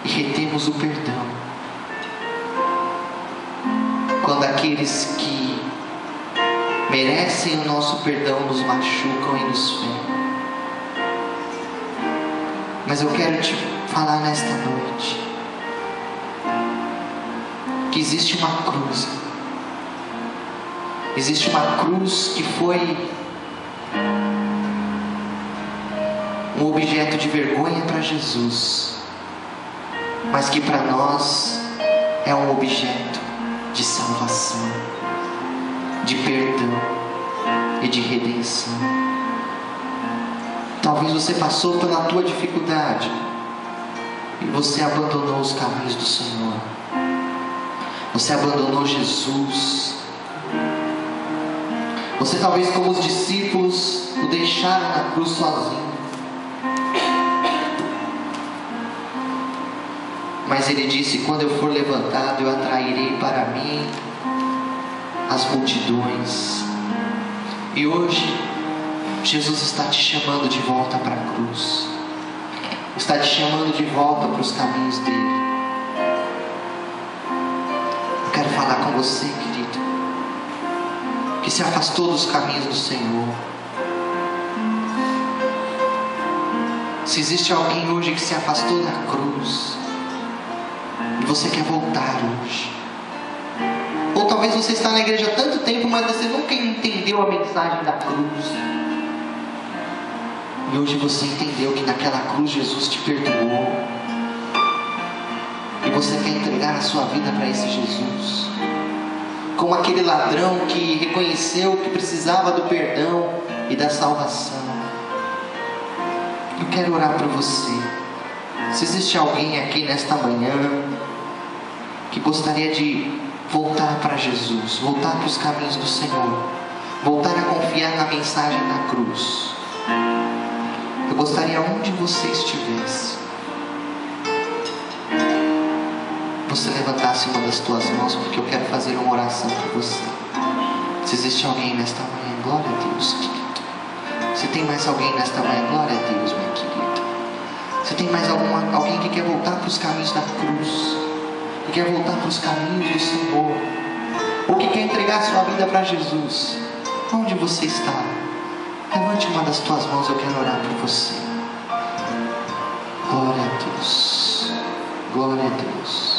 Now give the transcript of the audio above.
e retemos o perdão quando aqueles que merecem o nosso perdão nos machucam e nos ferem. Mas eu quero te falar nesta noite que existe uma cruz. Existe uma cruz que foi um objeto de vergonha para Jesus, mas que para nós é um objeto de salvação, de perdão e de redenção. Talvez você passou pela tua dificuldade e você abandonou os caminhos do Senhor. Você abandonou Jesus. Você talvez, como os discípulos, o deixaram na cruz sozinho. Mas ele disse: quando eu for levantado, eu atrairei para mim as multidões. E hoje Jesus está te chamando de volta para a cruz. Está te chamando de volta para os caminhos dele. Eu quero falar com você, querido, que se afastou dos caminhos do Senhor. Se existe alguém hoje que se afastou da cruz e você quer voltar hoje, ou talvez você está na igreja há tanto tempo, mas você nunca entendeu a mensagem da cruz, e hoje você entendeu que naquela cruz Jesus te perdoou, e você quer entregar a sua vida para esse Jesus, como aquele ladrão que reconheceu que precisava do perdão e da salvação. Eu quero orar por você. Se existe alguém aqui nesta manhã que gostaria de voltar para Jesus, voltar para os caminhos do Senhor, voltar a confiar na mensagem da cruz, eu gostaria, onde você estivesse, você levantasse uma das tuas mãos, porque eu quero fazer uma oração por você. Se existe alguém nesta manhã, glória a Deus, querido. Se tem mais alguém nesta manhã, glória a Deus, minha querida. Se tem mais alguém que quer voltar para os caminhos da cruz, que quer voltar para os caminhos do Senhor, ou que quer entregar sua vida para Jesus, onde você está? Levante uma das tuas mãos, eu quero orar por você. Glória a Deus, glória a Deus.